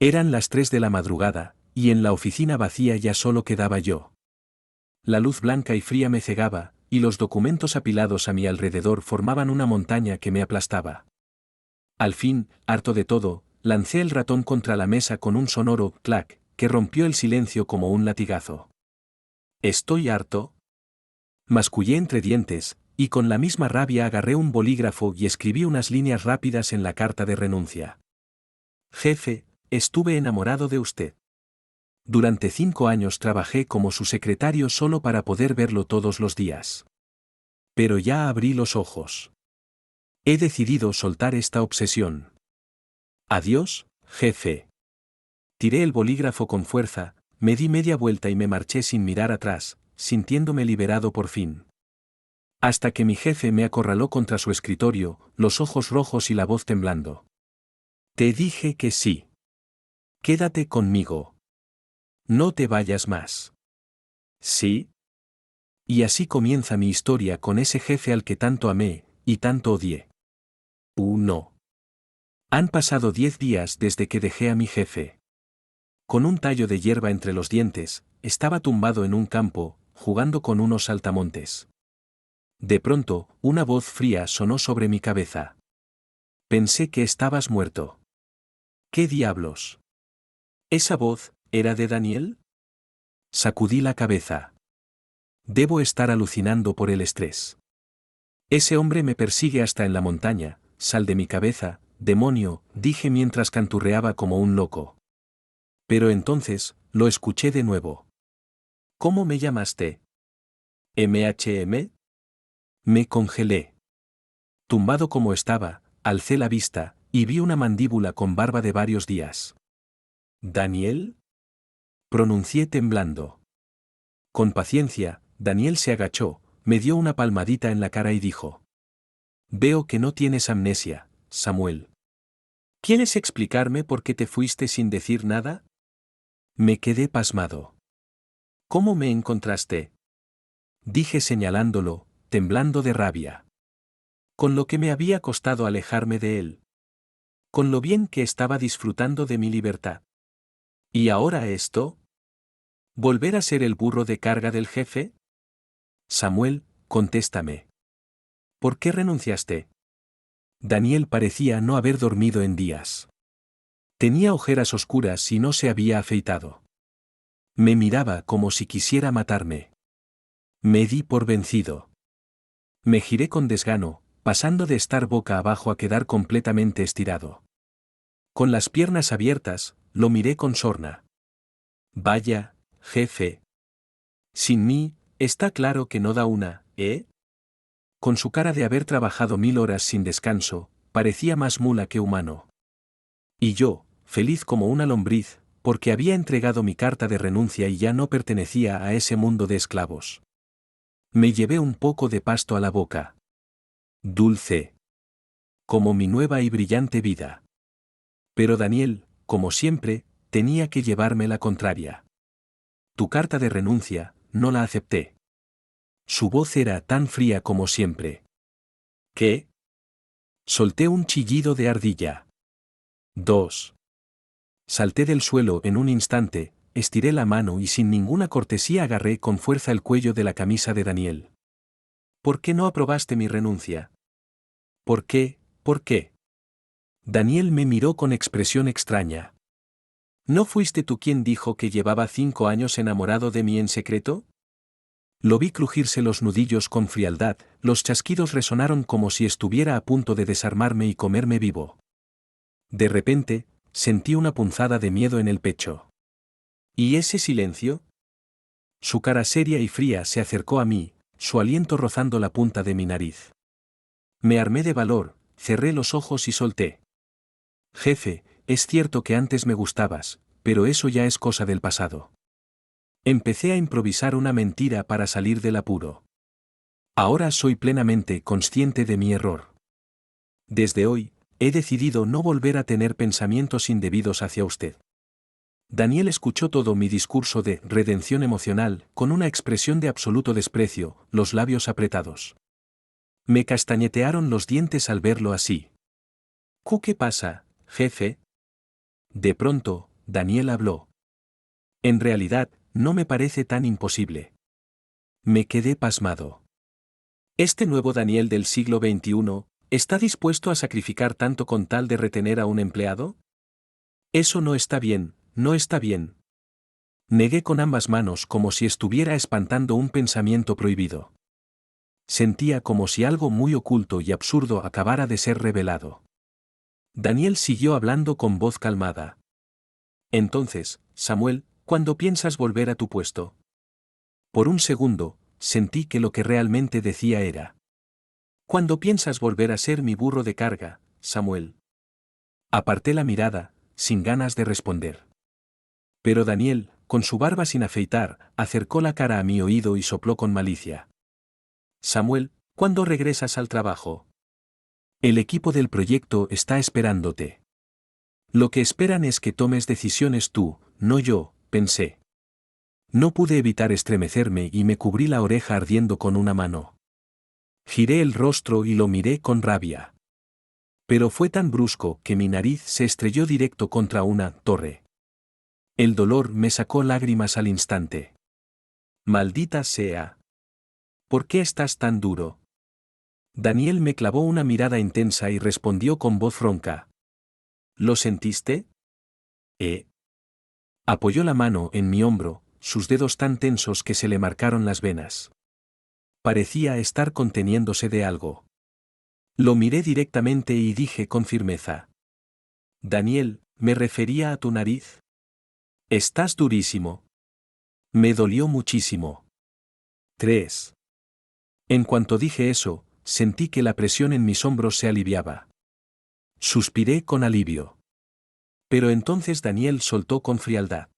Eran las 3 de la madrugada, y en la oficina vacía ya solo quedaba yo. La luz blanca y fría me cegaba, y los documentos apilados a mi alrededor formaban una montaña que me aplastaba. Al fin, harto de todo, lancé el ratón contra la mesa con un sonoro clac, que rompió el silencio como un latigazo. «¿Estoy harto?», mascullé entre dientes, y con la misma rabia agarré un bolígrafo y escribí unas líneas rápidas en la carta de renuncia. «Jefe, estuve enamorado de usted. Durante 5 años trabajé como su secretario solo para poder verlo todos los días. Pero ya abrí los ojos. He decidido soltar esta obsesión. Adiós, jefe». Tiré el bolígrafo con fuerza, me di media vuelta y me marché sin mirar atrás, sintiéndome liberado por fin. Hasta que mi jefe me acorraló contra su escritorio, los ojos rojos y la voz temblando. «Te dije que sí. Quédate conmigo. No te vayas más». «¿Sí?». Y así comienza mi historia con ese jefe al que tanto amé, y tanto odié. No. Han pasado 10 días desde que dejé a mi jefe. Con un tallo de hierba entre los dientes, estaba tumbado en un campo, jugando con unos saltamontes. De pronto, una voz fría sonó sobre mi cabeza. «Pensé que estabas muerto». «¿Qué diablos?». ¿Esa voz era de Daniel? Sacudí la cabeza. Debo estar alucinando por el estrés. «Ese hombre me persigue hasta en la montaña, sal de mi cabeza, demonio», dije mientras canturreaba como un loco. Pero entonces, lo escuché de nuevo. «¿Cómo me llamaste?». «¿MHM?». Me congelé. Tumbado como estaba, alcé la vista, y vi una mandíbula con barba de varios días. «¿Daniel?». Pronuncié temblando. Con paciencia, Daniel se agachó, me dio una palmadita en la cara y dijo: «Veo que no tienes amnesia, Samuel. ¿Quieres explicarme por qué te fuiste sin decir nada?». Me quedé pasmado. «¿Cómo me encontraste?», dije señalándolo, temblando de rabia. Con lo que me había costado alejarme de él. Con lo bien que estaba disfrutando de mi libertad. ¿Y ahora esto? ¿Volver a ser el burro de carga del jefe? Samuel, contéstame. ¿Por qué renunciaste? Daniel parecía no haber dormido en días. Tenía ojeras oscuras y no se había afeitado. Me miraba como si quisiera matarme. Me di por vencido. Me giré con desgano, pasando de estar boca abajo a quedar completamente estirado. Con las piernas abiertas, lo miré con sorna. «Vaya, jefe. Sin mí, está claro que no da una, ¿eh?». Con su cara de haber trabajado 1000 horas sin descanso, parecía más mula que humano. Y yo, feliz como una lombriz, porque había entregado mi carta de renuncia y ya no pertenecía a ese mundo de esclavos. Me llevé un poco de pasto a la boca. Dulce. Como mi nueva y brillante vida. Pero Daniel, como siempre, tenía que llevarme la contraria. «Tu carta de renuncia, no la acepté». Su voz era tan fría como siempre. «¿Qué?». Solté un chillido de ardilla. 2. Salté del suelo en un instante, estiré la mano y sin ninguna cortesía agarré con fuerza el cuello de la camisa de Daniel. «¿Por qué no aprobaste mi renuncia?». «¿Por qué? ¿Por qué?». Daniel me miró con expresión extraña. «¿No fuiste tú quien dijo que llevaba 5 años enamorado de mí en secreto?». Lo vi crujirse los nudillos con frialdad, los chasquidos resonaron como si estuviera a punto de desarmarme y comerme vivo. De repente, sentí una punzada de miedo en el pecho. ¿Y ese silencio? Su cara seria y fría se acercó a mí, su aliento rozando la punta de mi nariz. Me armé de valor, cerré los ojos y solté. «Jefe, es cierto que antes me gustabas, pero eso ya es cosa del pasado». Empecé a improvisar una mentira para salir del apuro. «Ahora soy plenamente consciente de mi error. Desde hoy, he decidido no volver a tener pensamientos indebidos hacia usted». Daniel escuchó todo mi discurso de redención emocional con una expresión de absoluto desprecio, los labios apretados. Me castañetearon los dientes al verlo así. «¿Qué pasa, jefe?». De pronto, Daniel habló. En realidad, no me parece tan imposible. Me quedé pasmado. Este nuevo Daniel del siglo XXI, ¿está dispuesto a sacrificar tanto con tal de retener a un empleado? Eso no está bien, no está bien. Negué con ambas manos como si estuviera espantando un pensamiento prohibido. Sentía como si algo muy oculto y absurdo acabara de ser revelado. Daniel siguió hablando con voz calmada. Entonces, Samuel, ¿cuándo piensas volver a tu puesto? Por un segundo, sentí que lo que realmente decía era: ¿cuándo piensas volver a ser mi burro de carga, Samuel? Aparté la mirada, sin ganas de responder. Pero Daniel, con su barba sin afeitar, acercó la cara a mi oído y sopló con malicia. Samuel, ¿cuándo regresas al trabajo? El equipo del proyecto está esperándote. Lo que esperan es que tomes decisiones tú, no yo, pensé. No pude evitar estremecerme y me cubrí la oreja ardiendo con una mano. Giré el rostro y lo miré con rabia. Pero fue tan brusco que mi nariz se estrelló directo contra una torre. El dolor me sacó lágrimas al instante. Maldita sea. ¿Por qué estás tan duro? Daniel me clavó una mirada intensa y respondió con voz ronca. ¿Lo sentiste? Apoyó la mano en mi hombro, sus dedos tan tensos que se le marcaron las venas. Parecía estar conteniéndose de algo. Lo miré directamente y dije con firmeza. Daniel, me refería a tu nariz. Estás durísimo. Me dolió muchísimo. 3. En cuanto dije eso, sentí que la presión en mis hombros se aliviaba. Suspiré con alivio. Pero entonces Daniel soltó con frialdad.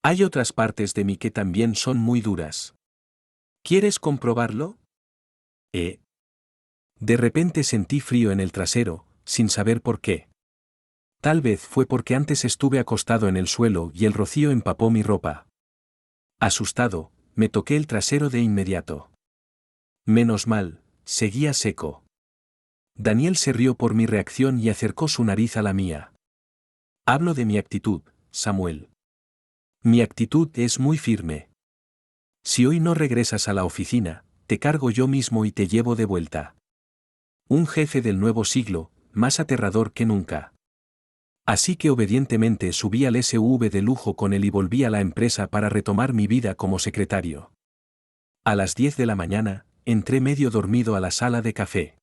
Hay otras partes de mí que también son muy duras. ¿Quieres comprobarlo? De repente sentí frío en el trasero, sin saber por qué. Tal vez fue porque antes estuve acostado en el suelo y el rocío empapó mi ropa. Asustado, me toqué el trasero de inmediato. Menos mal, seguía seco. Daniel se rió por mi reacción y acercó su nariz a la mía. Hablo de mi actitud, Samuel. Mi actitud es muy firme. Si hoy no regresas a la oficina, te cargo yo mismo y te llevo de vuelta. Un jefe del nuevo siglo, más aterrador que nunca. Así que obedientemente subí al SUV de lujo con él y volví a la empresa para retomar mi vida como secretario. A las 10 de la mañana, entré medio dormido a la sala de café.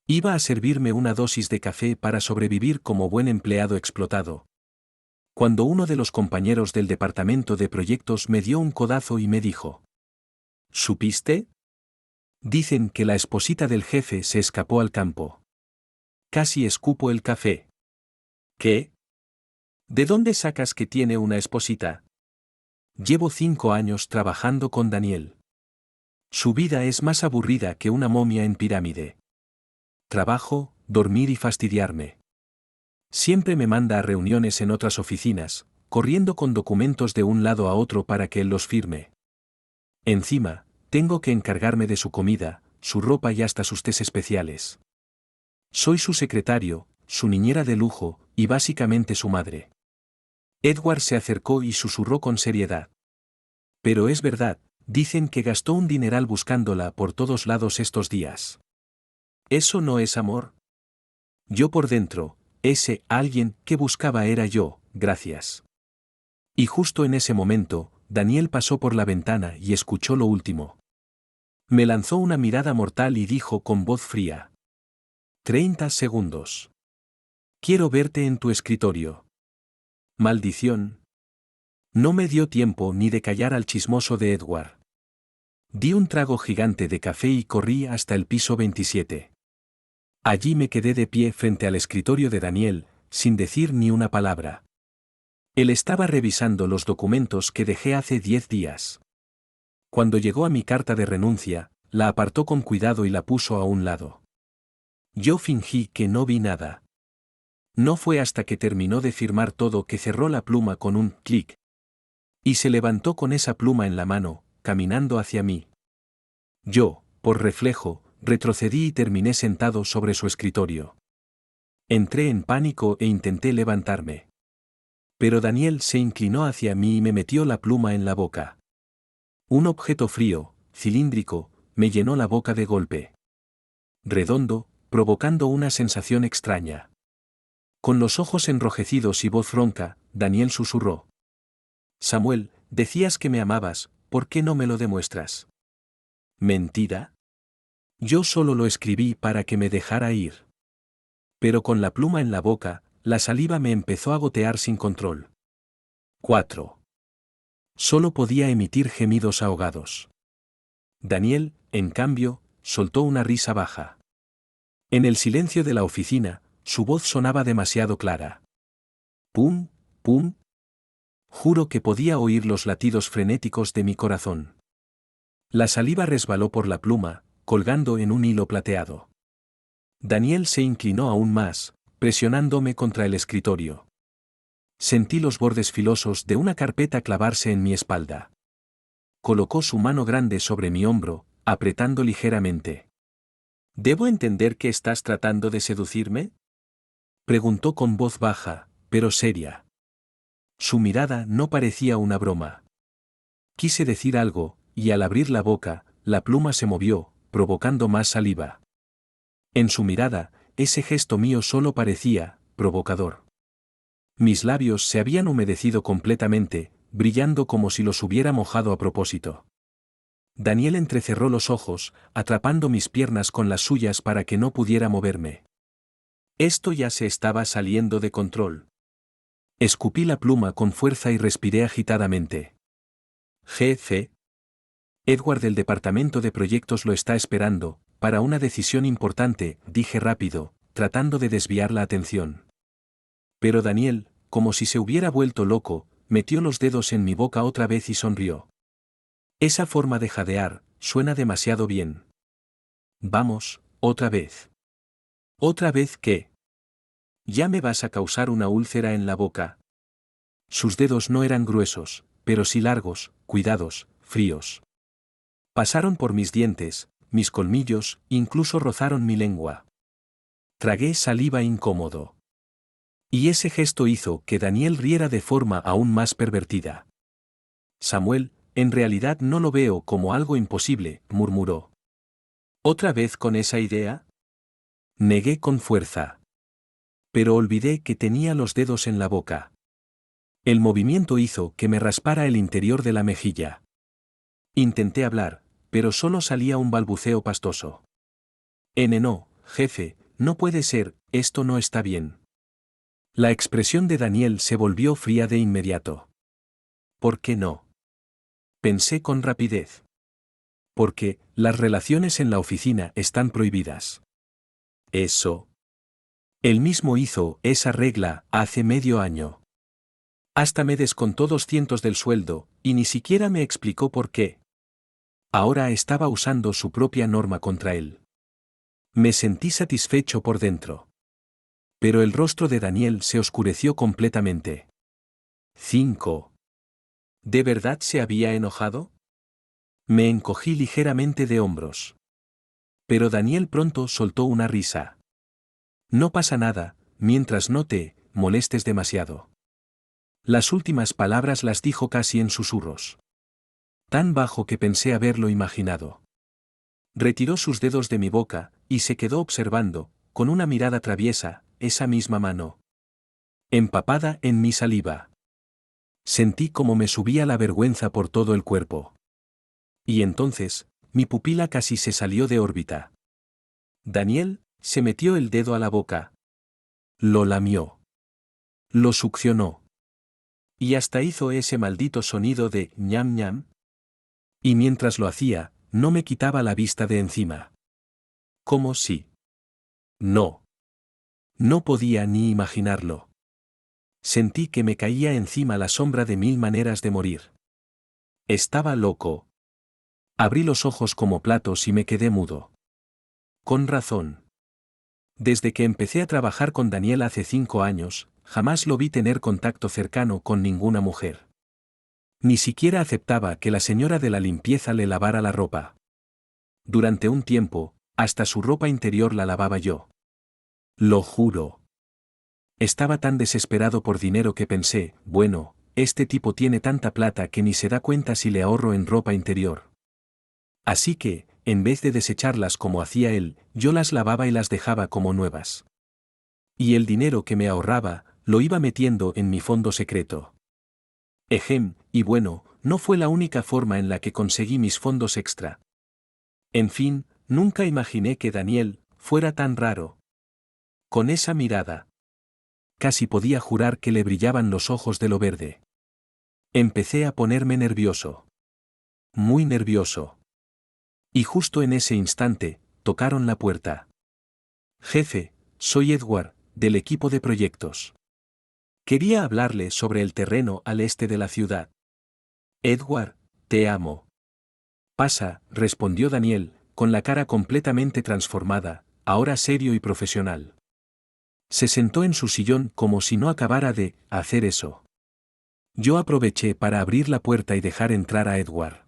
Iba a servirme una dosis de café para sobrevivir como buen empleado explotado. Cuando uno de los compañeros del departamento de proyectos me dio un codazo y me dijo: ¿supiste? Dicen que la esposita del jefe se escapó al campo. Casi escupo el café. ¿Qué? ¿De dónde sacas que tiene una esposita? Llevo 5 años trabajando con Daniel. Su vida es más aburrida que una momia en pirámide. Trabajo, dormir y fastidiarme. Siempre me manda a reuniones en otras oficinas, corriendo con documentos de un lado a otro para que él los firme. Encima, tengo que encargarme de su comida, su ropa y hasta sus tés especiales. Soy su secretario, su niñera de lujo, y básicamente su madre. Edward se acercó y susurró con seriedad. Pero es verdad, dicen que gastó un dineral buscándola por todos lados estos días. ¿Eso no es amor? Yo por dentro, ese alguien que buscaba era yo, gracias. Y justo en ese momento, Daniel pasó por la ventana y escuchó lo último. Me lanzó una mirada mortal y dijo con voz fría: 30 segundos. Quiero verte en tu escritorio. Maldición. No me dio tiempo ni de callar al chismoso de Edward. Di un trago gigante de café y corrí hasta el piso 27. Allí me quedé de pie frente al escritorio de Daniel, sin decir ni una palabra. Él estaba revisando los documentos que dejé hace 10 días. Cuando llegó a mi carta de renuncia, la apartó con cuidado y la puso a un lado. Yo fingí que no vi nada. No fue hasta que terminó de firmar todo que cerró la pluma con un clic. Y se levantó con esa pluma en la mano, caminando hacia mí. Yo, por reflejo, retrocedí y terminé sentado sobre su escritorio. Entré en pánico e intenté levantarme. Pero Daniel se inclinó hacia mí y me metió la pluma en la boca. Un objeto frío, cilíndrico, me llenó la boca de golpe. Redondo, provocando una sensación extraña. Con los ojos enrojecidos y voz ronca, Daniel susurró. Samuel, decías que me amabas, ¿por qué no me lo demuestras? ¿Mentira? Yo solo lo escribí para que me dejara ir. Pero con la pluma en la boca, la saliva me empezó a gotear sin control. 4. Solo podía emitir gemidos ahogados. Daniel, en cambio, soltó una risa baja. En el silencio de la oficina, su voz sonaba demasiado clara. Pum, pum. Juro que podía oír los latidos frenéticos de mi corazón. La saliva resbaló por la pluma, colgando en un hilo plateado. Daniel se inclinó aún más, presionándome contra el escritorio. Sentí los bordes filosos de una carpeta clavarse en mi espalda. Colocó su mano grande sobre mi hombro, apretando ligeramente. ¿Debo entender que estás tratando de seducirme? Preguntó con voz baja, pero seria. Su mirada no parecía una broma. Quise decir algo, y al abrir la boca, la pluma se movió, provocando más saliva. En su mirada, ese gesto mío solo parecía provocador. Mis labios se habían humedecido completamente, brillando como si los hubiera mojado a propósito. Daniel entrecerró los ojos, atrapando mis piernas con las suyas para que no pudiera moverme. Esto ya se estaba saliendo de control. Escupí la pluma con fuerza y respiré agitadamente. Jefe. Edward del departamento de proyectos lo está esperando, para una decisión importante, dije rápido, tratando de desviar la atención. Pero Daniel, como si se hubiera vuelto loco, metió los dedos en mi boca otra vez y sonrió. Esa forma de jadear, suena demasiado bien. Vamos, otra vez. ¿Otra vez qué? ¿Ya me vas a causar una úlcera en la boca? Sus dedos no eran gruesos, pero sí largos, cuidados, fríos. Pasaron por mis dientes, mis colmillos, incluso rozaron mi lengua. Tragué saliva incómodo. Y ese gesto hizo que Daniel riera de forma aún más pervertida. Samuel, en realidad no lo veo como algo imposible, murmuró. ¿Otra vez con esa idea? Negué con fuerza. Pero olvidé que tenía los dedos en la boca. El movimiento hizo que me raspara el interior de la mejilla. Intenté hablar, pero solo salía un balbuceo pastoso. No, jefe, no puede ser, esto no está bien. La expresión de Daniel se volvió fría de inmediato. ¿Por qué no? Pensé con rapidez. Porque, las relaciones en la oficina están prohibidas. Eso. Él mismo hizo esa regla hace medio año. Hasta me descontó 200 del sueldo, y ni siquiera me explicó por qué. Ahora estaba usando su propia norma contra él. Me sentí satisfecho por dentro. Pero el rostro de Daniel se oscureció completamente. 5. ¿De verdad se había enojado? Me encogí ligeramente de hombros. Pero Daniel pronto soltó una risa. No pasa nada, mientras no te molestes demasiado. Las últimas palabras las dijo casi en susurros. Tan bajo que pensé haberlo imaginado. Retiró sus dedos de mi boca, y se quedó observando, con una mirada traviesa, esa misma mano. Empapada en mi saliva. Sentí como me subía la vergüenza por todo el cuerpo. Y entonces, mi pupila casi se salió de órbita. Daniel se metió el dedo a la boca. Lo lamió. Lo succionó. Y hasta hizo ese maldito sonido de ñam ñam. Y mientras lo hacía, no me quitaba la vista de encima. ¿Cómo si? No. No podía ni imaginarlo. Sentí que me caía encima la sombra de 1000 maneras de morir. Estaba loco. Abrí los ojos como platos y me quedé mudo. Con razón. Desde que empecé a trabajar con Daniel hace 5 años, jamás lo vi tener contacto cercano con ninguna mujer. Ni siquiera aceptaba que la señora de la limpieza le lavara la ropa. Durante un tiempo, hasta su ropa interior la lavaba yo. Lo juro. Estaba tan desesperado por dinero que pensé, bueno, este tipo tiene tanta plata que ni se da cuenta si le ahorro en ropa interior. Así que, en vez de desecharlas como hacía él, yo las lavaba y las dejaba como nuevas. Y el dinero que me ahorraba, lo iba metiendo en mi fondo secreto. Y bueno, no fue la única forma en la que conseguí mis fondos extra. En fin, nunca imaginé que Daniel fuera tan raro. Con esa mirada. Casi podía jurar que le brillaban los ojos de lo verde. Empecé a ponerme nervioso. Muy nervioso. Y justo en ese instante, tocaron la puerta. Jefe, soy Edward, del equipo de proyectos. Quería hablarle sobre el terreno al este de la ciudad. Edward, te amo. Pasa, respondió Daniel, con la cara completamente transformada, ahora serio y profesional. Se sentó en su sillón como si no acabara de hacer eso. Yo aproveché para abrir la puerta y dejar entrar a Edward.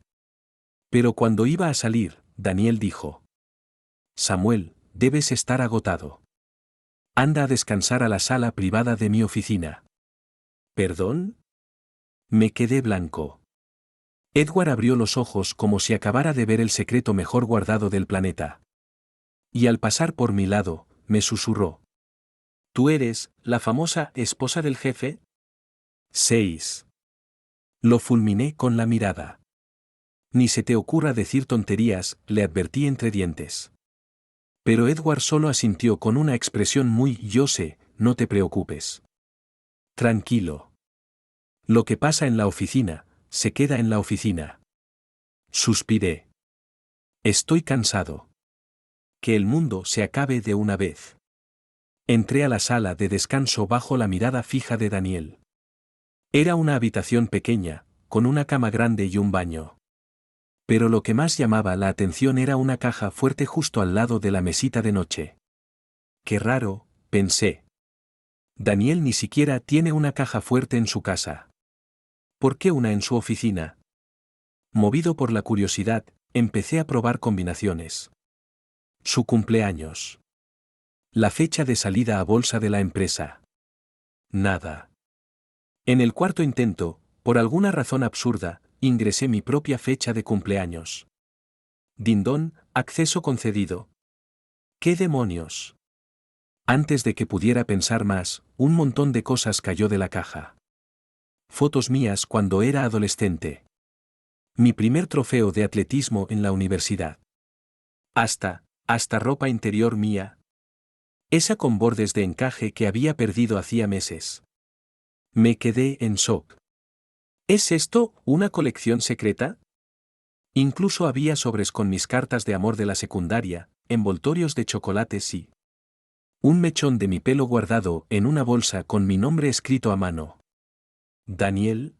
Pero cuando iba a salir, Daniel dijo: Samuel, debes estar agotado. Anda a descansar a la sala privada de mi oficina. ¿Perdón? Me quedé blanco. Edward abrió los ojos como si acabara de ver el secreto mejor guardado del planeta. Y al pasar por mi lado, me susurró: ¿Tú eres la famosa esposa del jefe? 6. Lo fulminé con la mirada. Ni se te ocurra decir tonterías, le advertí entre dientes. Pero Edward solo asintió con una expresión muy yo sé, no te preocupes. Tranquilo. Lo que pasa en la oficina, se queda en la oficina. Suspiré. Estoy cansado. Que el mundo se acabe de una vez. Entré a la sala de descanso bajo la mirada fija de Daniel. Era una habitación pequeña, con una cama grande y un baño. Pero lo que más llamaba la atención era una caja fuerte justo al lado de la mesita de noche. Qué raro, pensé. Daniel ni siquiera tiene una caja fuerte en su casa. ¿Por qué una en su oficina? Movido por la curiosidad, empecé a probar combinaciones. Su cumpleaños. La fecha de salida a bolsa de la empresa. Nada. En el cuarto intento, por alguna razón absurda, ingresé mi propia fecha de cumpleaños. Dindón, acceso concedido. ¿Qué demonios? Antes de que pudiera pensar más, un montón de cosas cayó de la caja. Fotos mías cuando era adolescente. Mi primer trofeo de atletismo en la universidad. Hasta ropa interior mía. Esa con bordes de encaje que había perdido hacía meses. Me quedé en shock. ¿Es esto una colección secreta? Incluso había sobres con mis cartas de amor de la secundaria, envoltorios de chocolates y un mechón de mi pelo guardado en una bolsa con mi nombre escrito a mano. Daniel.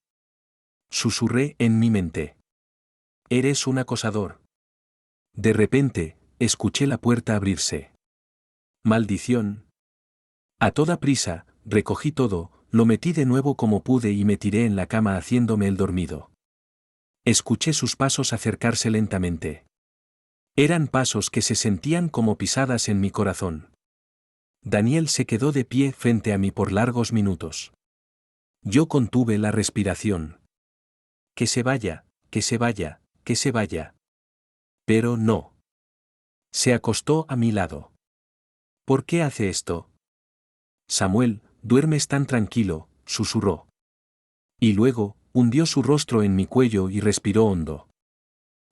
Susurré en mi mente. Eres un acosador. De repente, escuché la puerta abrirse. Maldición. A toda prisa, recogí todo, lo metí de nuevo como pude y me tiré en la cama haciéndome el dormido. Escuché sus pasos acercarse lentamente. Eran pasos que se sentían como pisadas en mi corazón. Daniel se quedó de pie frente a mí por largos minutos. Yo contuve la respiración. Que se vaya, que se vaya, que se vaya. Pero no. Se acostó a mi lado. ¿Por qué hace esto? Samuel, duermes tan tranquilo, susurró. Y luego, hundió su rostro en mi cuello y respiró hondo.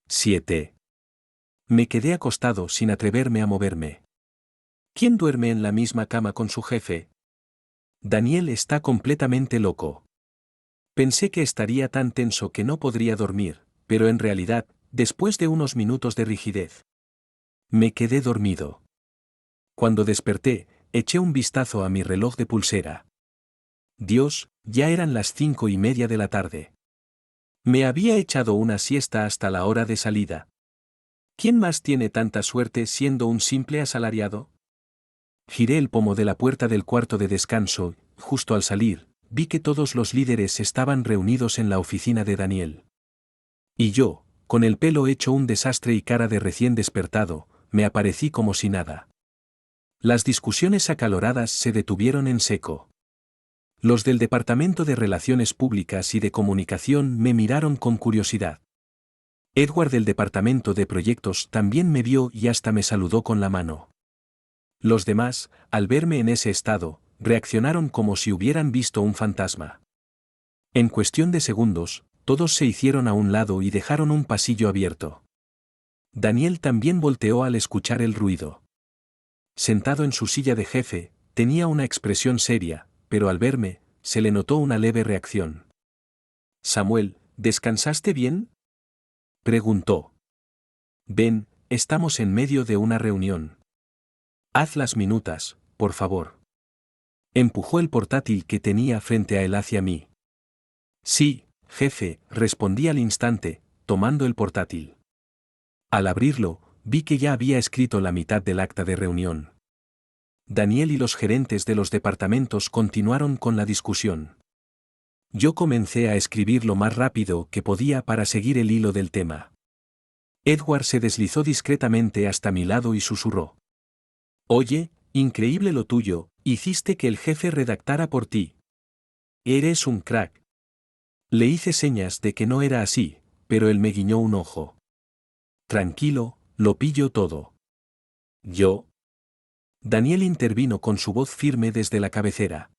7. Me quedé acostado sin atreverme a moverme. ¿Quién duerme en la misma cama con su jefe? Daniel está completamente loco. Pensé que estaría tan tenso que no podría dormir, pero en realidad, después de unos minutos de rigidez, me quedé dormido. Cuando desperté, eché un vistazo a mi reloj de pulsera. Dios, ya eran las 5:30 de la tarde. Me había echado una siesta hasta la hora de salida. ¿Quién más tiene tanta suerte siendo un simple asalariado? Giré el pomo de la puerta del cuarto de descanso, justo al salir, vi que todos los líderes estaban reunidos en la oficina de Daniel. Y yo, con el pelo hecho un desastre y cara de recién despertado, me aparecí como si nada. Las discusiones acaloradas se detuvieron en seco. Los del Departamento de Relaciones Públicas y de Comunicación me miraron con curiosidad. Edward del Departamento de Proyectos también me vio y hasta me saludó con la mano. Los demás, al verme en ese estado, reaccionaron como si hubieran visto un fantasma. En cuestión de segundos, todos se hicieron a un lado y dejaron un pasillo abierto. Daniel también volteó al escuchar el ruido. Sentado en su silla de jefe, tenía una expresión seria, pero al verme, se le notó una leve reacción. «Samuel, ¿descansaste bien?», preguntó. «Ven, estamos en medio de una reunión. Haz las minutas, por favor». Empujó el portátil que tenía frente a él hacia mí. «Sí, jefe», respondí al instante, tomando el portátil. Al abrirlo, vi que ya había escrito la mitad del acta de reunión. Daniel y los gerentes de los departamentos continuaron con la discusión. Yo comencé a escribir lo más rápido que podía para seguir el hilo del tema. Edward se deslizó discretamente hasta mi lado y susurró. «Oye, increíble lo tuyo, hiciste que el jefe redactara por ti. Eres un crack». Le hice señas de que no era así, pero él me guiñó un ojo. «Tranquilo, lo pillo todo». «¿Yo?». Daniel intervino con su voz firme desde la cabecera.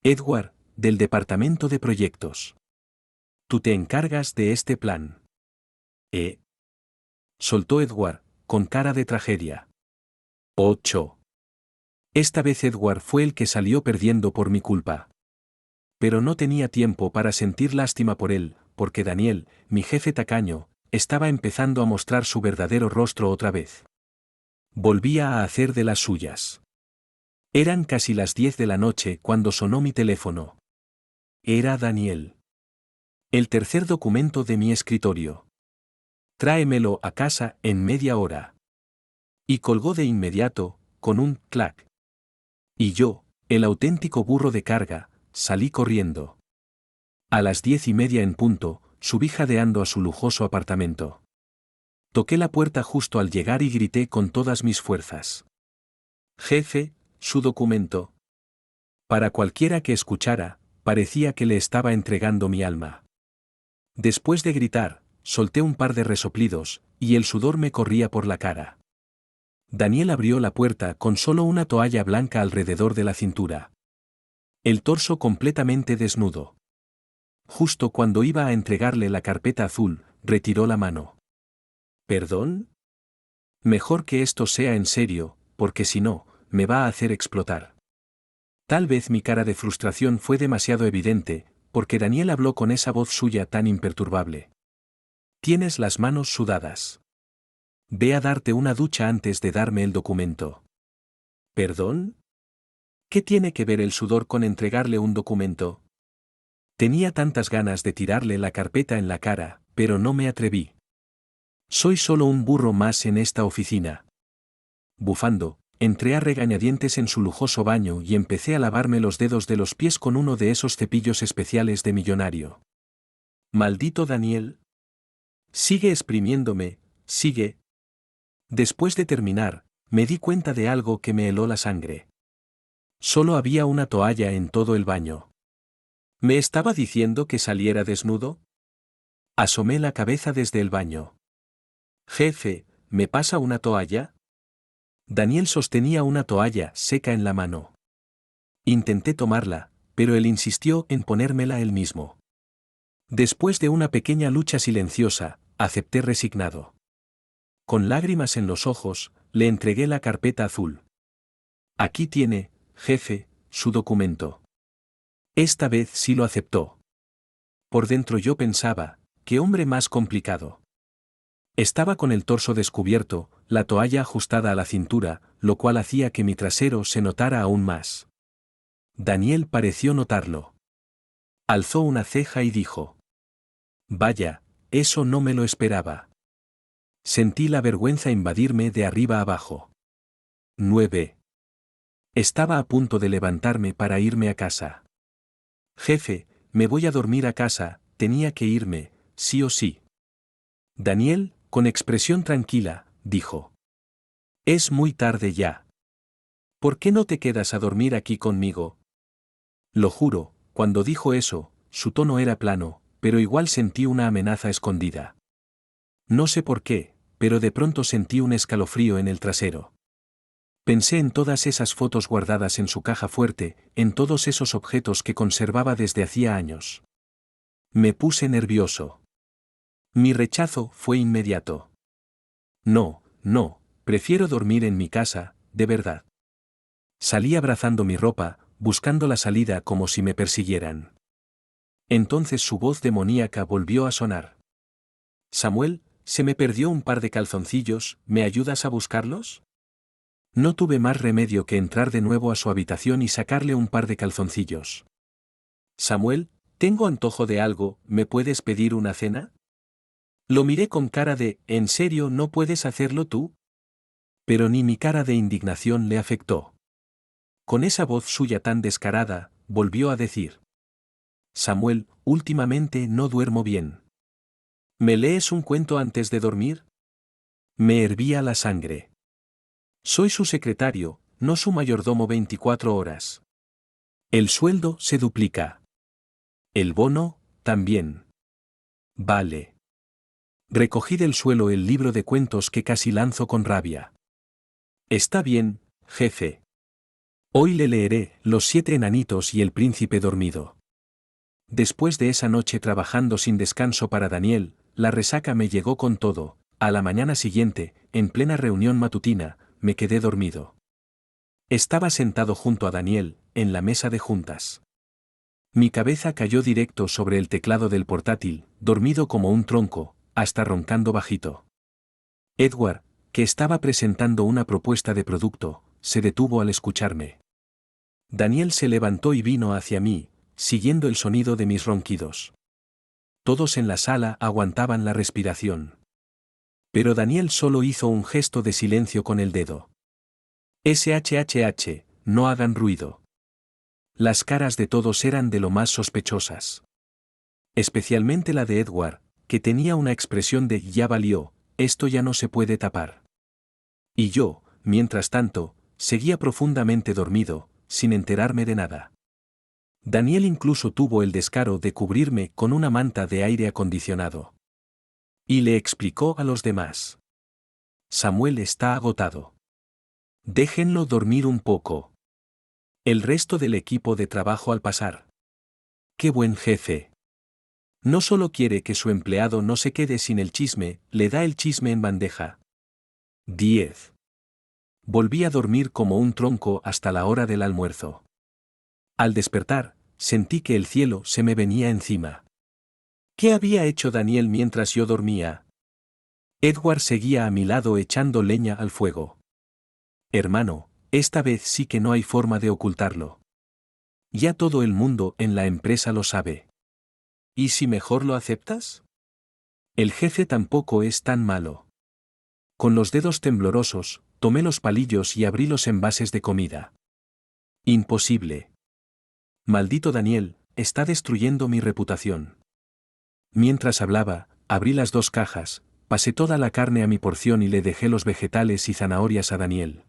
«Edward, del Departamento de Proyectos. Tú te encargas de este plan». Soltó Edward, con cara de tragedia. 8. Esta vez Edward fue el que salió perdiendo por mi culpa. Pero no tenía tiempo para sentir lástima por él, porque Daniel, mi jefe tacaño, estaba empezando a mostrar su verdadero rostro otra vez. Volvía a hacer de las suyas. Eran casi las 10 de la noche cuando sonó mi teléfono. Era Daniel. «El tercer documento de mi escritorio. Tráemelo a casa en media hora». Y colgó de inmediato, con un clac. Y yo, el auténtico burro de carga, salí corriendo. A las 10:30 en punto, subí jadeando a su lujoso apartamento. Toqué la puerta justo al llegar y grité con todas mis fuerzas. «Jefe, su documento». Para cualquiera que escuchara, parecía que le estaba entregando mi alma. Después de gritar, solté un par de resoplidos, y el sudor me corría por la cara. Daniel abrió la puerta con solo una toalla blanca alrededor de la cintura. El torso completamente desnudo. Justo cuando iba a entregarle la carpeta azul, retiró la mano. «¿Perdón? Mejor que esto sea en serio, porque si no, me va a hacer explotar». Tal vez mi cara de frustración fue demasiado evidente, porque Daniel habló con esa voz suya tan imperturbable. «Tienes las manos sudadas. Ve a darte una ducha antes de darme el documento». «¿Perdón? ¿Qué tiene que ver el sudor con entregarle un documento?». Tenía tantas ganas de tirarle la carpeta en la cara, pero no me atreví. Soy solo un burro más en esta oficina. Bufando, entré a regañadientes en su lujoso baño y empecé a lavarme los dedos de los pies con uno de esos cepillos especiales de millonario. «Maldito Daniel. Sigue exprimiéndome, sigue». Después de terminar, me di cuenta de algo que me heló la sangre. Solo había una toalla en todo el baño. ¿Me estaba diciendo que saliera desnudo? Asomé la cabeza desde el baño. «Jefe, ¿me pasa una toalla?». Daniel sostenía una toalla seca en la mano. Intenté tomarla, pero él insistió en ponérmela él mismo. Después de una pequeña lucha silenciosa, acepté resignado. Con lágrimas en los ojos, le entregué la carpeta azul. «Aquí tiene, jefe, su documento». Esta vez sí lo aceptó. Por dentro yo pensaba, qué hombre más complicado. Estaba con el torso descubierto, la toalla ajustada a la cintura, lo cual hacía que mi trasero se notara aún más. Daniel pareció notarlo. Alzó una ceja y dijo: «Vaya, eso no me lo esperaba». Sentí la vergüenza invadirme de arriba abajo. 9. Estaba a punto de levantarme para irme a casa. «Jefe, me voy a dormir a casa, tenía que irme, sí o sí». Daniel, con expresión tranquila, dijo: «Es muy tarde ya. ¿Por qué no te quedas a dormir aquí conmigo?». Lo juro, cuando dijo eso, su tono era plano, pero igual sentí una amenaza escondida. No sé por qué, pero de pronto sentí un escalofrío en el trasero. Pensé en todas esas fotos guardadas en su caja fuerte, en todos esos objetos que conservaba desde hacía años. Me puse nervioso. Mi rechazo fue inmediato. No, no, prefiero dormir en mi casa, de verdad. Salí abrazando mi ropa, buscando la salida como si me persiguieran. Entonces su voz demoníaca volvió a sonar. Samuel, se me perdió un par de calzoncillos, ¿me ayudas a buscarlos? No tuve más remedio que entrar de nuevo a su habitación y sacarle un par de calzoncillos. Samuel, tengo antojo de algo, ¿me puedes pedir una cena? Lo miré con cara de, ¿en serio no puedes hacerlo tú? Pero ni mi cara de indignación le afectó. Con esa voz suya tan descarada, volvió a decir. Samuel, últimamente no duermo bien. ¿Me lees un cuento antes de dormir? Me hervía la sangre. Soy su secretario, no su mayordomo 24 horas. El sueldo se duplica. El bono, también. Vale. Recogí del suelo el libro de cuentos que casi lanzo con rabia. Está bien, jefe. Hoy le leeré Los 7 enanitos y el príncipe dormido. Después de esa noche trabajando sin descanso para Daniel, la resaca me llegó con todo. A la mañana siguiente, en plena reunión matutina, me quedé dormido. Estaba sentado junto a Daniel, en la mesa de juntas. Mi cabeza cayó directo sobre el teclado del portátil, dormido como un tronco, hasta roncando bajito. Edward, que estaba presentando una propuesta de producto, se detuvo al escucharme. Daniel se levantó y vino hacia mí, siguiendo el sonido de mis ronquidos. Todos en la sala aguantaban la respiración. Pero Daniel solo hizo un gesto de silencio con el dedo. SHHH, no hagan ruido. Las caras de todos eran de lo más sospechosas. Especialmente la de Edward, que tenía una expresión de ya valió, esto ya no se puede tapar. Y yo, mientras tanto, seguía profundamente dormido, sin enterarme de nada. Daniel incluso tuvo el descaro de cubrirme con una manta de aire acondicionado. Y le explicó a los demás. Samuel está agotado. Déjenlo dormir un poco. El resto del equipo de trabajo al pasar. ¡Qué buen jefe! No solo quiere que su empleado no se quede sin el chisme, le da el chisme en bandeja. 10. Volví a dormir como un tronco hasta la hora del almuerzo. Al despertar, sentí que el cielo se me venía encima. ¿Qué había hecho Daniel mientras yo dormía? Edward seguía a mi lado echando leña al fuego. Hermano, esta vez sí que no hay forma de ocultarlo. Ya todo el mundo en la empresa lo sabe. ¿Y si mejor lo aceptas? El jefe tampoco es tan malo. Con los dedos temblorosos, tomé los palillos y abrí los envases de comida. Imposible. Maldito Daniel, está destruyendo mi reputación. Mientras hablaba, abrí las 2 cajas, pasé toda la carne a mi porción y le dejé los vegetales y zanahorias a Daniel.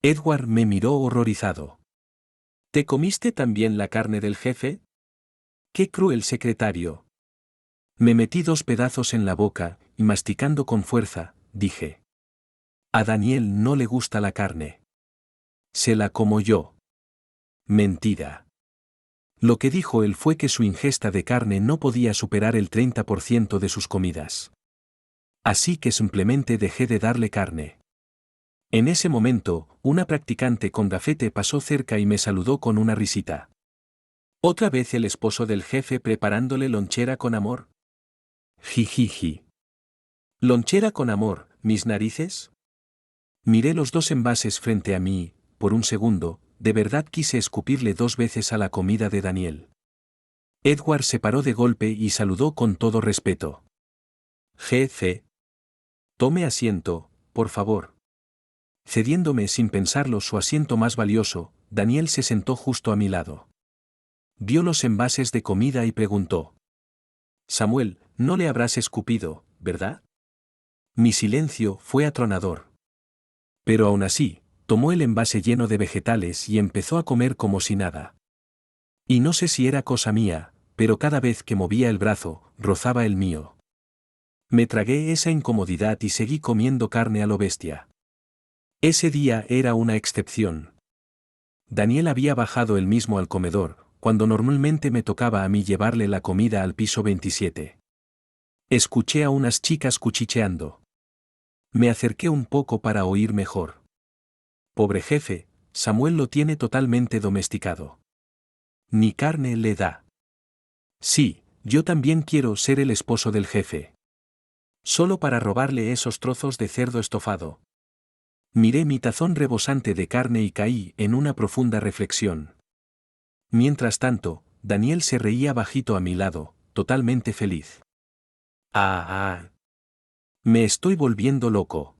Edward me miró horrorizado. ¿Te comiste también la carne del jefe? ¡Qué cruel secretario! Me metí 2 pedazos en la boca, y masticando con fuerza, dije. A Daniel no le gusta la carne. Se la como yo. Mentira. Lo que dijo él fue que su ingesta de carne no podía superar el 30% de sus comidas. Así que simplemente dejé de darle carne. En ese momento, una practicante con gafete pasó cerca y me saludó con una risita. ¿Otra vez el esposo del jefe preparándole lonchera con amor? Jijiji. ¿Lonchera con amor, mis narices? Miré los 2 envases frente a mí, por un segundo, de verdad quise escupirle 2 veces a la comida de Daniel. Edward se paró de golpe y saludó con todo respeto. Jefe. Tome asiento, por favor. Cediéndome sin pensarlo su asiento más valioso, Daniel se sentó justo a mi lado. Vio los envases de comida y preguntó. Samuel, no le habrás escupido, ¿verdad? Mi silencio fue atronador. Pero aún así, tomó el envase lleno de vegetales y empezó a comer como si nada. Y no sé si era cosa mía, pero cada vez que movía el brazo, rozaba el mío. Me tragué esa incomodidad y seguí comiendo carne a lo bestia. Ese día era una excepción. Daniel había bajado él mismo al comedor, cuando normalmente me tocaba a mí llevarle la comida al piso 27. Escuché a unas chicas cuchicheando. Me acerqué un poco para oír mejor. Pobre jefe, Samuel lo tiene totalmente domesticado. Ni carne le da. Sí, yo también quiero ser el esposo del jefe. Solo para robarle esos trozos de cerdo estofado. Miré mi tazón rebosante de carne y caí en una profunda reflexión. Mientras tanto, Daniel se reía bajito a mi lado, totalmente feliz. Ah. Me estoy volviendo loco.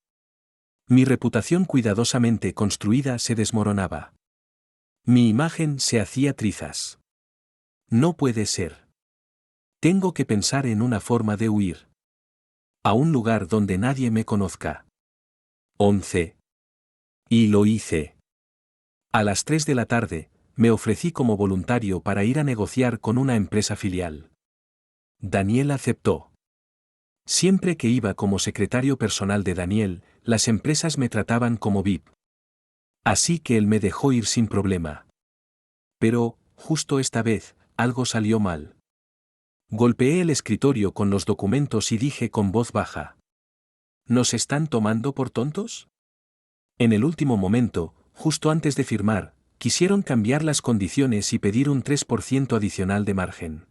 Mi reputación cuidadosamente construida se desmoronaba. Mi imagen se hacía trizas. No puede ser. Tengo que pensar en una forma de huir. A un lugar donde nadie me conozca. 11. Y lo hice. A las 3 de la tarde, me ofrecí como voluntario para ir a negociar con una empresa filial. Daniel aceptó. Siempre que iba como secretario personal de Daniel, las empresas me trataban como VIP. Así que él me dejó ir sin problema. Pero, justo esta vez, algo salió mal. Golpeé el escritorio con los documentos y dije con voz baja. ¿Nos están tomando por tontos? En el último momento, justo antes de firmar, quisieron cambiar las condiciones y pedir un 3% adicional de margen.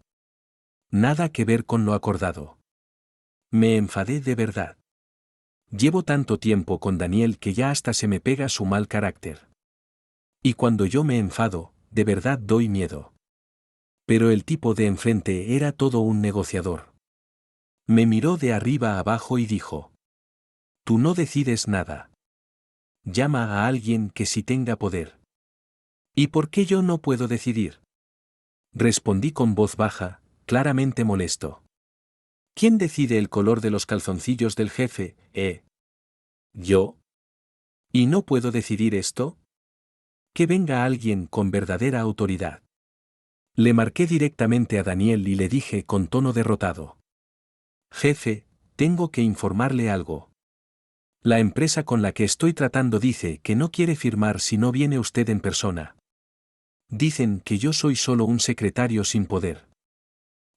Nada que ver con lo acordado. Me enfadé de verdad. Llevo tanto tiempo con Daniel que ya hasta se me pega su mal carácter. Y cuando yo me enfado, de verdad doy miedo. Pero el tipo de enfrente era todo un negociador. Me miró de arriba a abajo y dijo: Tú no decides nada. Llama a alguien que sí tenga poder. ¿Y por qué yo no puedo decidir? Respondí con voz baja, claramente molesto. ¿Quién decide el color de los calzoncillos del jefe, ¿Yo? ¿Y no puedo decidir esto? Que venga alguien con verdadera autoridad. Le marqué directamente a Daniel y le dije con tono derrotado: Jefe, tengo que informarle algo. La empresa con la que estoy tratando dice que no quiere firmar si no viene usted en persona. Dicen que yo soy solo un secretario sin poder.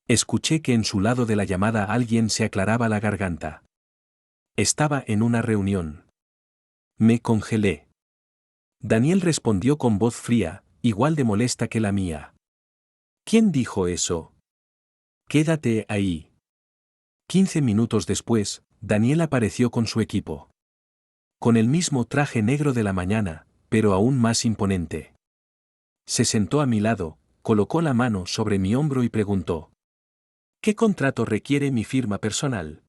Escuché que en su lado de la llamada alguien se aclaraba la garganta. Estaba en una reunión. Me congelé. Daniel respondió con voz fría, igual de molesta que la mía. ¿Quién dijo eso? Quédate ahí. 15 minutos después, Daniel apareció con su equipo. Con el mismo traje negro de la mañana, pero aún más imponente. Se sentó a mi lado, colocó la mano sobre mi hombro y preguntó: ¿Qué contrato requiere mi firma personal?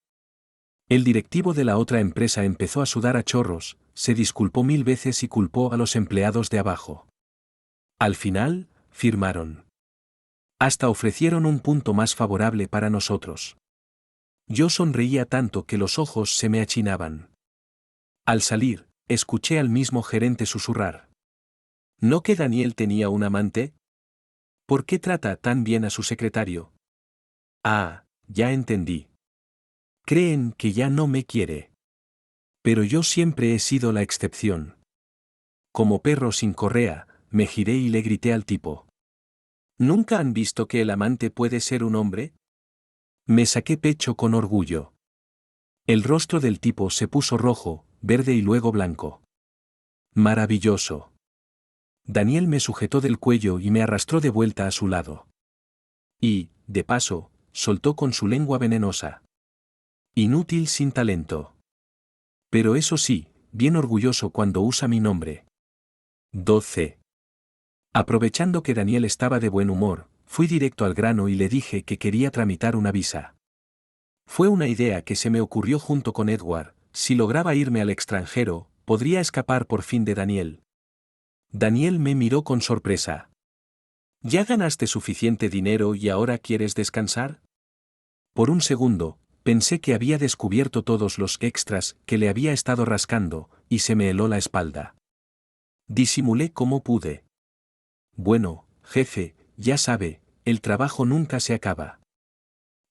El directivo de la otra empresa empezó a sudar a chorros, se disculpó 1000 veces y culpó a los empleados de abajo. Al final, firmaron. Hasta ofrecieron un punto más favorable para nosotros. Yo sonreía tanto que los ojos se me achinaban. Al salir, escuché al mismo gerente susurrar: ¿No que Daniel tenía un amante? ¿Por qué trata tan bien a su secretario? Ah, ya entendí. Creen que ya no me quiere. Pero yo siempre he sido la excepción. Como perro sin correa, me giré y le grité al tipo: ¿Nunca han visto que el amante puede ser un hombre? Me saqué pecho con orgullo. El rostro del tipo se puso rojo, verde y luego blanco. Maravilloso. Daniel me sujetó del cuello y me arrastró de vuelta a su lado. Y, de paso, soltó con su lengua venenosa: Inútil sin talento. Pero eso sí, bien orgulloso cuando usa mi nombre. 12. Aprovechando que Daniel estaba de buen humor, fui directo al grano y le dije que quería tramitar una visa. Fue una idea que se me ocurrió junto con Edward: si lograba irme al extranjero, podría escapar por fin de Daniel. Daniel me miró con sorpresa. ¿Ya ganaste suficiente dinero y ahora quieres descansar? Por un segundo, pensé que había descubierto todos los extras que le había estado rascando, y se me heló la espalda. Disimulé como pude. Bueno, jefe, ya sabe, el trabajo nunca se acaba.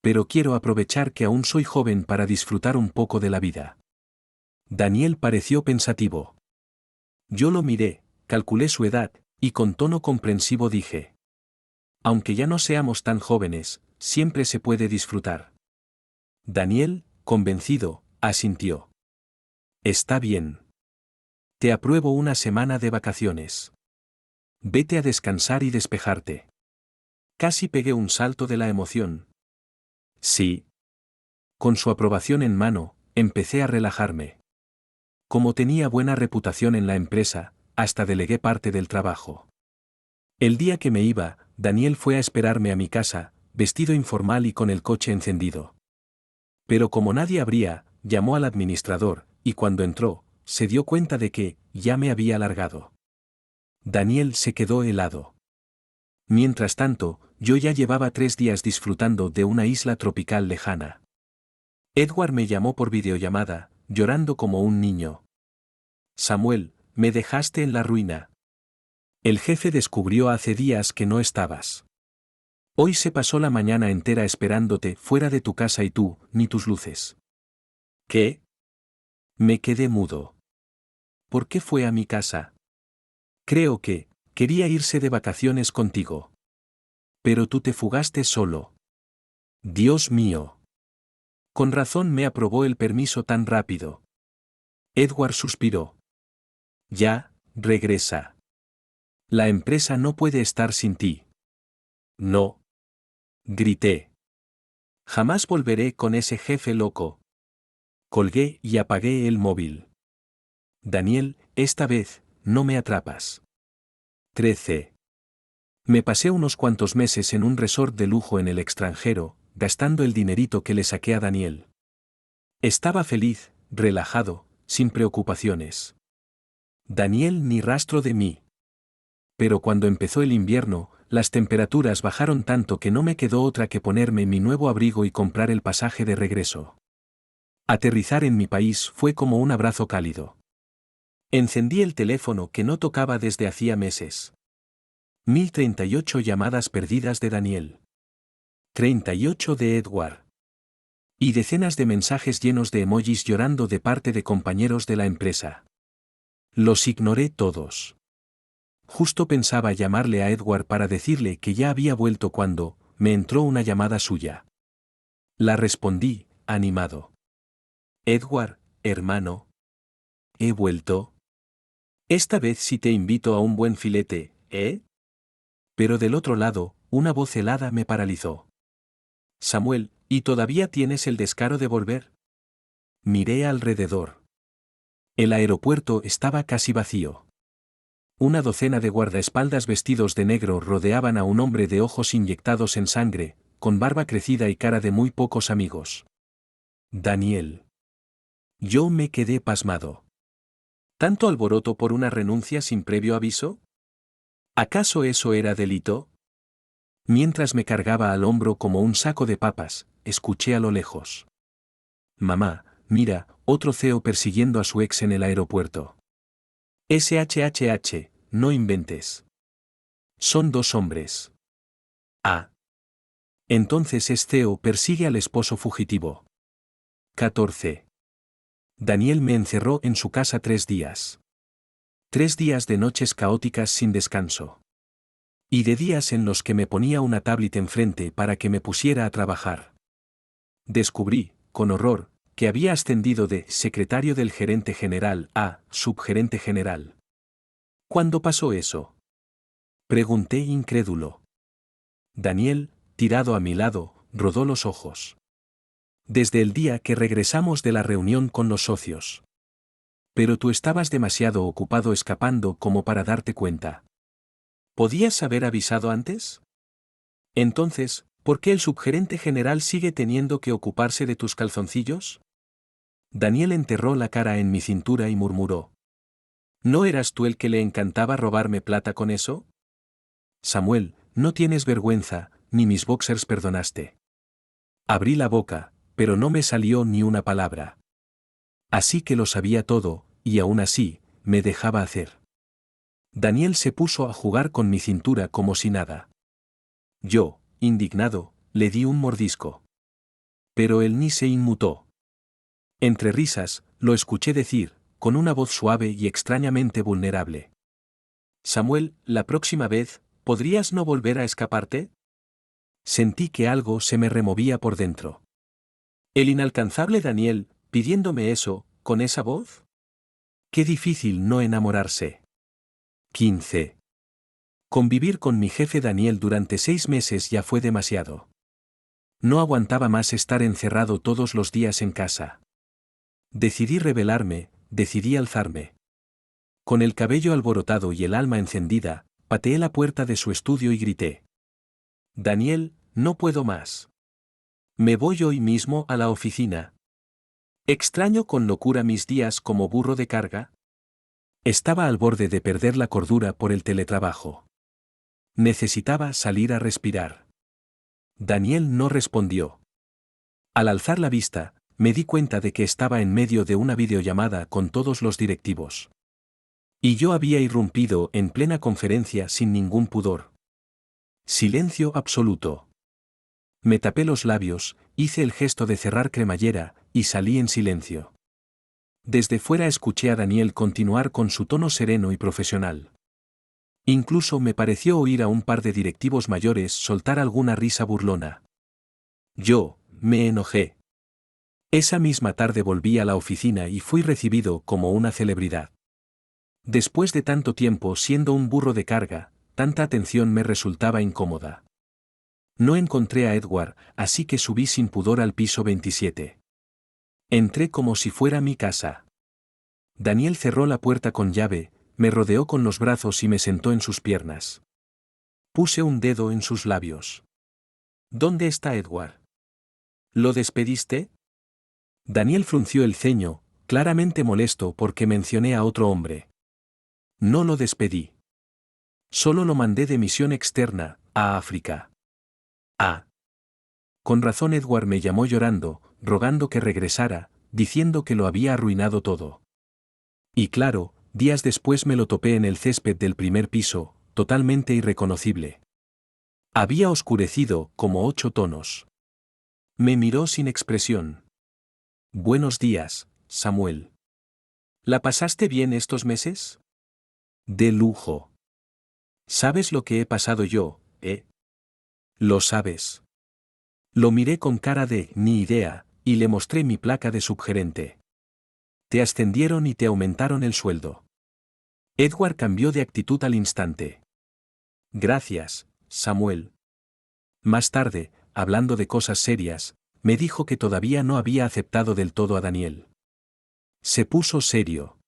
Pero quiero aprovechar que aún soy joven para disfrutar un poco de la vida. Daniel pareció pensativo. Yo lo miré, calculé su edad, y con tono comprensivo dije: aunque ya no seamos tan jóvenes, siempre se puede disfrutar. Daniel, convencido, asintió. Está bien. Te apruebo una semana de vacaciones. Vete a descansar y despejarte. Casi pegué un salto de la emoción. Sí. Con su aprobación en mano, empecé a relajarme. Como tenía buena reputación en la empresa, hasta delegué parte del trabajo. El día que me iba, Daniel fue a esperarme a mi casa, vestido informal y con el coche encendido. Pero como nadie abría, llamó al administrador, y cuando entró, se dio cuenta de que ya me había largado. Daniel se quedó helado. Mientras tanto, yo ya llevaba 3 días disfrutando de una isla tropical lejana. Edward me llamó por videollamada, llorando como un niño. Samuel, me dejaste en la ruina. El jefe descubrió hace días que no estabas. Hoy se pasó la mañana entera esperándote fuera de tu casa y tú, ni tus luces. ¿Qué? Me quedé mudo. ¿Por qué fue a mi casa? Creo que quería irse de vacaciones contigo. Pero tú te fugaste solo. Dios mío. Con razón me aprobó el permiso tan rápido. Edward suspiró. Ya, regresa. La empresa no puede estar sin ti. No. Grité. Jamás volveré con ese jefe loco. Colgué y apagué el móvil. Daniel, esta vez, no me atrapas. 13. Me pasé unos cuantos meses en un resort de lujo en el extranjero, gastando el dinerito que le saqué a Daniel. Estaba feliz, relajado, sin preocupaciones. Daniel ni rastro de mí. Pero cuando empezó el invierno, las temperaturas bajaron tanto que no me quedó otra que ponerme mi nuevo abrigo y comprar el pasaje de regreso. Aterrizar en mi país fue como un abrazo cálido. Encendí el teléfono que no tocaba desde hacía meses. 1038 llamadas perdidas de Daniel. 38 de Edward. Y decenas de mensajes llenos de emojis llorando de parte de compañeros de la empresa. Los ignoré todos. Justo pensaba llamarle a Edward para decirle que ya había vuelto cuando me entró una llamada suya. La respondí, animado. Edward, hermano. ¿He vuelto? Esta vez sí te invito a un buen filete, ¿eh? Pero del otro lado, una voz helada me paralizó. Samuel, ¿y todavía tienes el descaro de volver? Miré alrededor. El aeropuerto estaba casi vacío. Una docena de guardaespaldas vestidos de negro rodeaban a un hombre de ojos inyectados en sangre, con barba crecida y cara de muy pocos amigos. Daniel. Yo me quedé pasmado. ¿Tanto alboroto por una renuncia sin previo aviso? ¿Acaso eso era delito? Mientras me cargaba al hombro como un saco de papas, escuché a lo lejos. Mamá, mira, otro CEO persiguiendo a su ex en el aeropuerto. SHHH, no inventes. Son 2 hombres. Ah. Entonces es CEO persigue al esposo fugitivo. 14. Daniel me encerró en su casa 3 días. 3 días de noches caóticas sin descanso. Y de días en los que me ponía una tablet enfrente para que me pusiera a trabajar. Descubrí, con horror, que había ascendido de secretario del gerente general a subgerente general. ¿Cuándo pasó eso? Pregunté incrédulo. Daniel, tirado a mi lado, rodó los ojos. Desde el día que regresamos de la reunión con los socios. Pero tú estabas demasiado ocupado escapando como para darte cuenta. ¿Podías haber avisado antes? Entonces, ¿por qué el subgerente general sigue teniendo que ocuparse de tus calzoncillos? Daniel enterró la cara en mi cintura y murmuró. ¿No eras tú el que le encantaba robarme plata con eso? Samuel, no tienes vergüenza, ni mis boxers perdonaste. Abrí la boca, pero no me salió ni una palabra. Así que lo sabía todo, y aún así, me dejaba hacer. Daniel se puso a jugar con mi cintura como si nada. Yo, indignado, le di un mordisco. Pero él ni se inmutó. Entre risas, lo escuché decir, con una voz suave y extrañamente vulnerable. Samuel, la próxima vez, ¿podrías no volver a escaparte? Sentí que algo se me removía por dentro. El inalcanzable Daniel, pidiéndome eso, con esa voz. Qué difícil no enamorarse. 15. Convivir con mi jefe Daniel durante 6 meses ya fue demasiado. No aguantaba más estar encerrado todos los días en casa. Decidí rebelarme, decidí alzarme. Con el cabello alborotado y el alma encendida, pateé la puerta de su estudio y grité. Daniel, no puedo más. Me voy hoy mismo a la oficina. ¿Extraño con locura mis días como burro de carga? Estaba al borde de perder la cordura por el teletrabajo. Necesitaba salir a respirar. Daniel no respondió. Al alzar la vista, me di cuenta de que estaba en medio de una videollamada con todos los directivos. Y yo había irrumpido en plena conferencia sin ningún pudor. Silencio absoluto. Me tapé los labios, hice el gesto de cerrar cremallera, y salí en silencio. Desde fuera escuché a Daniel continuar con su tono sereno y profesional. Incluso me pareció oír a un par de directivos mayores soltar alguna risa burlona. Yo, me enojé. Esa misma tarde volví a la oficina y fui recibido como una celebridad. Después de tanto tiempo siendo un burro de carga, tanta atención me resultaba incómoda. No encontré a Edward, así que subí sin pudor al piso 27. Entré como si fuera mi casa. Daniel cerró la puerta con llave, me rodeó con los brazos y me sentó en sus piernas. Puse un dedo en sus labios. ¿Dónde está Edward? ¿Lo despediste? Daniel frunció el ceño, claramente molesto porque mencioné a otro hombre. No lo despedí. Solo lo mandé de misión externa, a África. Ah. Con razón Edward me llamó llorando, rogando que regresara, diciendo que lo había arruinado todo. Y claro, días después me lo topé en el césped del primer piso, totalmente irreconocible. Había oscurecido como 8 tonos. Me miró sin expresión. Buenos días, Samuel. ¿La pasaste bien estos meses? De lujo. ¿Sabes lo que he pasado yo, eh? Lo sabes. Lo miré con cara de ni idea, y le mostré mi placa de subgerente. Te ascendieron y te aumentaron el sueldo. Edward cambió de actitud al instante. Gracias, Samuel. Más tarde, hablando de cosas serias, me dijo que todavía no había aceptado del todo a Daniel. Se puso serio.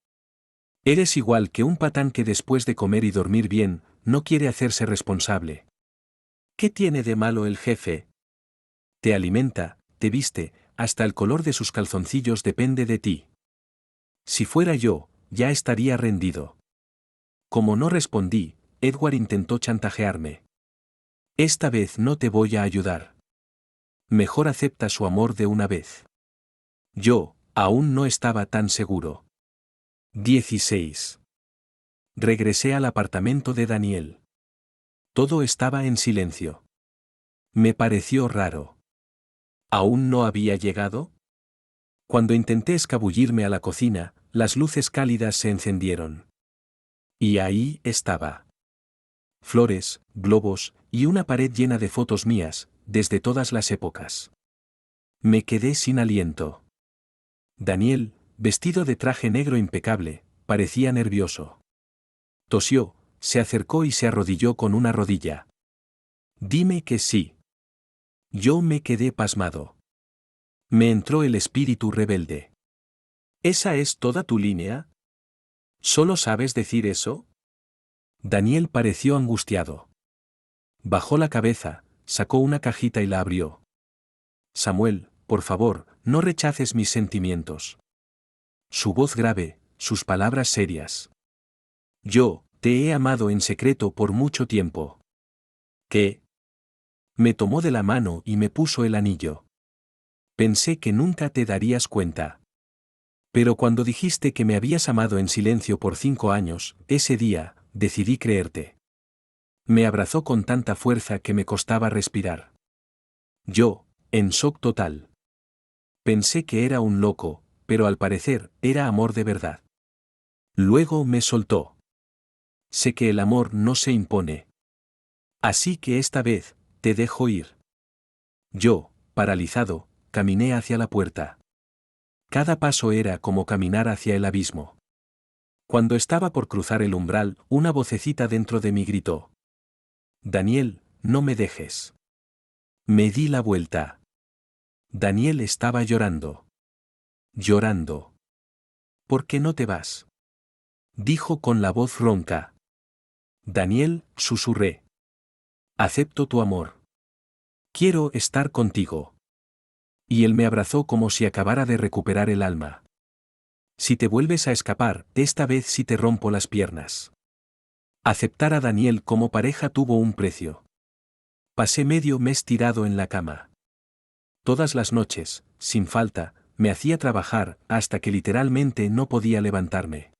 Eres igual que un patán que después de comer y dormir bien, no quiere hacerse responsable. ¿Qué tiene de malo el jefe? Te alimenta, te viste, hasta el color de sus calzoncillos depende de ti. Si fuera yo, ya estaría rendido. Como no respondí, Edward intentó chantajearme. Esta vez no te voy a ayudar. Mejor acepta su amor de una vez. Yo, aún no estaba tan seguro. 16. Regresé al apartamento de Daniel. Todo estaba en silencio. Me pareció raro. ¿Aún no había llegado? Cuando intenté escabullirme a la cocina, las luces cálidas se encendieron. Y ahí estaba. Flores, globos, y una pared llena de fotos mías, desde todas las épocas. Me quedé sin aliento. Daniel, vestido de traje negro impecable, parecía nervioso. Tosió, se acercó y se arrodilló con una rodilla. Dime que sí. Yo me quedé pasmado. Me entró el espíritu rebelde. ¿Esa es toda tu línea? ¿Solo sabes decir eso? Daniel pareció angustiado. Bajó la cabeza, sacó una cajita y la abrió. Samuel, por favor, no rechaces mis sentimientos. Su voz grave, sus palabras serias. Yo, te he amado en secreto por mucho tiempo. ¿Qué? Me tomó de la mano y me puso el anillo. Pensé que nunca te darías cuenta. Pero cuando dijiste que me habías amado en silencio por 5 años, ese día, decidí creerte. Me abrazó con tanta fuerza que me costaba respirar. Yo, en shock total. Pensé que era un loco, pero al parecer, era amor de verdad. Luego me soltó. Sé que el amor no se impone. Así que esta vez, te dejo ir. Yo, paralizado, caminé hacia la puerta. Cada paso era como caminar hacia el abismo. Cuando estaba por cruzar el umbral, una vocecita dentro de mí gritó: Daniel, no me dejes. Me di la vuelta. Daniel estaba llorando. Llorando. ¿Por qué no te vas? Dijo con la voz ronca. Daniel, susurré. Acepto tu amor. Quiero estar contigo. Y él me abrazó como si acabara de recuperar el alma. Si te vuelves a escapar, esta vez sí te rompo las piernas. Aceptar a Daniel como pareja tuvo un precio. Pasé medio mes tirado en la cama. Todas las noches, sin falta, me hacía trabajar hasta que literalmente no podía levantarme.